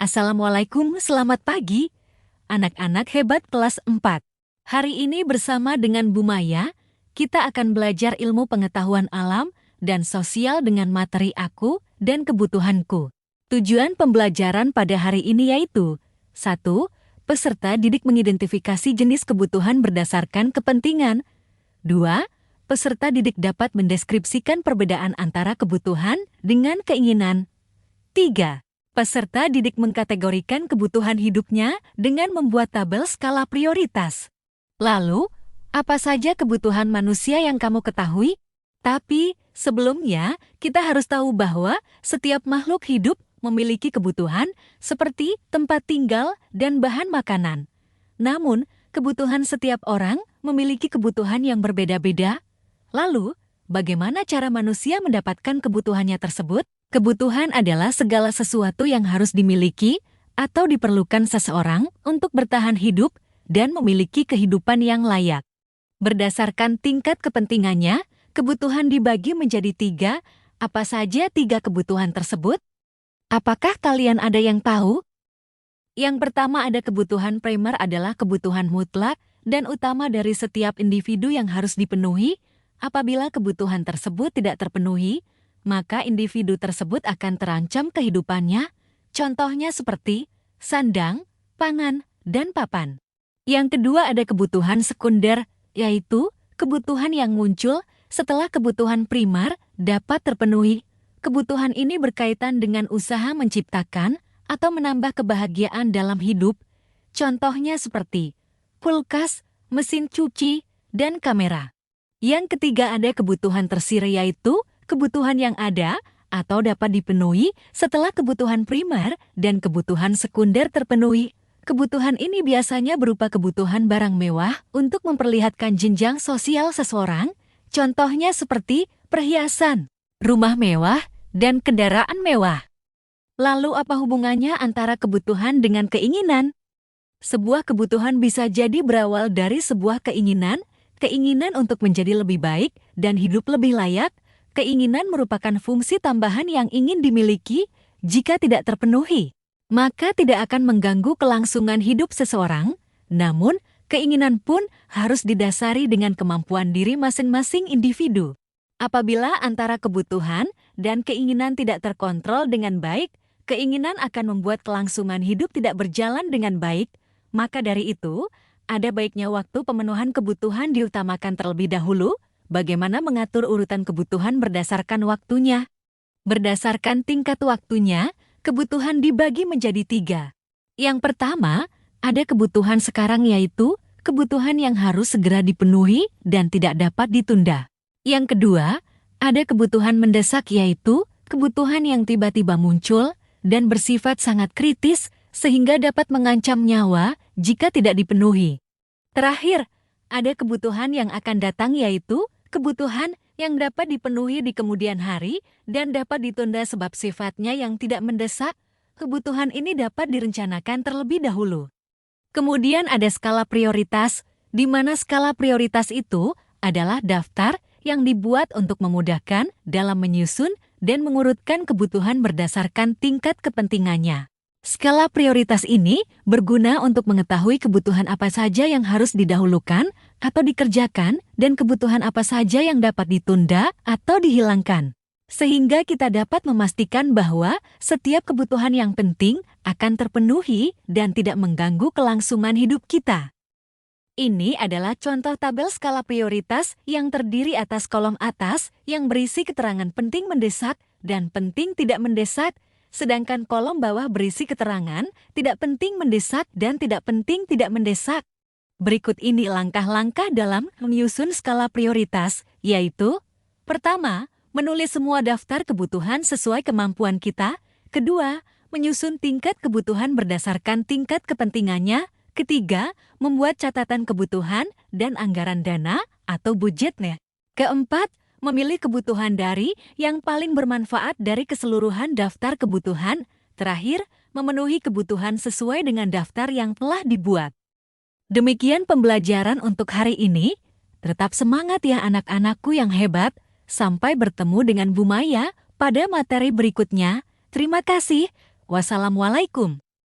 Assalamualaikum, selamat pagi, anak-anak hebat kelas 4. Hari ini bersama dengan Bu Maya, kita akan belajar ilmu pengetahuan alam dan sosial dengan materi aku dan kebutuhanku. Tujuan pembelajaran pada hari ini yaitu 1. Peserta didik mengidentifikasi jenis kebutuhan berdasarkan kepentingan. 2. Peserta didik dapat mendeskripsikan perbedaan antara kebutuhan dengan keinginan. 3. Peserta didik mengkategorikan kebutuhan hidupnya dengan membuat tabel skala prioritas. Lalu, apa saja kebutuhan manusia yang kamu ketahui? Tapi, sebelumnya, kita harus tahu bahwa setiap makhluk hidup memiliki kebutuhan seperti tempat tinggal dan bahan makanan. Namun, kebutuhan setiap orang memiliki kebutuhan yang berbeda-beda. Lalu, bagaimana cara manusia mendapatkan kebutuhannya tersebut? Kebutuhan adalah segala sesuatu yang harus dimiliki atau diperlukan seseorang untuk bertahan hidup dan memiliki kehidupan yang layak. Berdasarkan tingkat kepentingannya, kebutuhan dibagi menjadi 3. Apa saja 3 kebutuhan tersebut? Apakah kalian ada yang tahu? Yang pertama ada kebutuhan primer adalah kebutuhan mutlak dan utama dari setiap individu yang harus dipenuhi. Apabila kebutuhan tersebut tidak terpenuhi, maka individu tersebut akan terancam kehidupannya, contohnya seperti sandang, pangan, dan papan. Yang kedua ada kebutuhan sekunder, yaitu kebutuhan yang muncul setelah kebutuhan primer dapat terpenuhi. Kebutuhan ini berkaitan dengan usaha menciptakan atau menambah kebahagiaan dalam hidup, contohnya seperti kulkas, mesin cuci, dan kamera. Yang ketiga ada kebutuhan tersier yaitu kebutuhan yang ada atau dapat dipenuhi setelah kebutuhan primer dan kebutuhan sekunder terpenuhi. Kebutuhan ini biasanya berupa kebutuhan barang mewah untuk memperlihatkan jenjang sosial seseorang, contohnya seperti perhiasan, rumah mewah, dan kendaraan mewah. Lalu apa hubungannya antara kebutuhan dengan keinginan? Sebuah kebutuhan bisa jadi berawal dari sebuah keinginan untuk menjadi lebih baik dan hidup lebih layak. Keinginan merupakan fungsi tambahan yang ingin dimiliki. Jika tidak terpenuhi, maka tidak akan mengganggu kelangsungan hidup seseorang. Namun, keinginan pun harus didasari dengan kemampuan diri masing-masing individu. Apabila antara kebutuhan dan keinginan tidak terkontrol dengan baik, keinginan akan membuat kelangsungan hidup tidak berjalan dengan baik. Maka dari itu, ada baiknya waktu pemenuhan kebutuhan diutamakan terlebih dahulu. Bagaimana mengatur urutan kebutuhan berdasarkan waktunya? Berdasarkan tingkat waktunya, kebutuhan dibagi menjadi 3. Yang pertama, ada kebutuhan sekarang yaitu kebutuhan yang harus segera dipenuhi dan tidak dapat ditunda. Yang kedua, ada kebutuhan mendesak yaitu kebutuhan yang tiba-tiba muncul dan bersifat sangat kritis sehingga dapat mengancam nyawa jika tidak dipenuhi. Terakhir, ada kebutuhan yang akan datang yaitu kebutuhan yang dapat dipenuhi di kemudian hari dan dapat ditunda sebab sifatnya yang tidak mendesak. Kebutuhan ini dapat direncanakan terlebih dahulu. Kemudian ada skala prioritas, di mana skala prioritas itu adalah daftar yang dibuat untuk memudahkan dalam menyusun dan mengurutkan kebutuhan berdasarkan tingkat kepentingannya. Skala prioritas ini berguna untuk mengetahui kebutuhan apa saja yang harus didahulukan atau dikerjakan dan kebutuhan apa saja yang dapat ditunda atau dihilangkan. Sehingga kita dapat memastikan bahwa setiap kebutuhan yang penting akan terpenuhi dan tidak mengganggu kelangsungan hidup kita. Ini adalah contoh tabel skala prioritas yang terdiri atas kolom atas yang berisi keterangan penting mendesak dan penting tidak mendesak. Sedangkan kolom bawah berisi keterangan tidak penting mendesak dan tidak penting tidak mendesak. Berikut ini langkah-langkah dalam menyusun skala prioritas, yaitu: pertama, menulis semua daftar kebutuhan sesuai kemampuan kita. Kedua, menyusun tingkat kebutuhan berdasarkan tingkat kepentingannya. Ketiga, membuat catatan kebutuhan dan anggaran dana atau budgetnya. Keempat, memilih kebutuhan dari yang paling bermanfaat dari keseluruhan daftar kebutuhan. Terakhir, memenuhi kebutuhan sesuai dengan daftar yang telah dibuat. Demikian pembelajaran untuk hari ini. Tetap semangat ya anak-anakku yang hebat. Sampai bertemu dengan Bu Maya pada materi berikutnya. Terima kasih. Wassalamualaikum.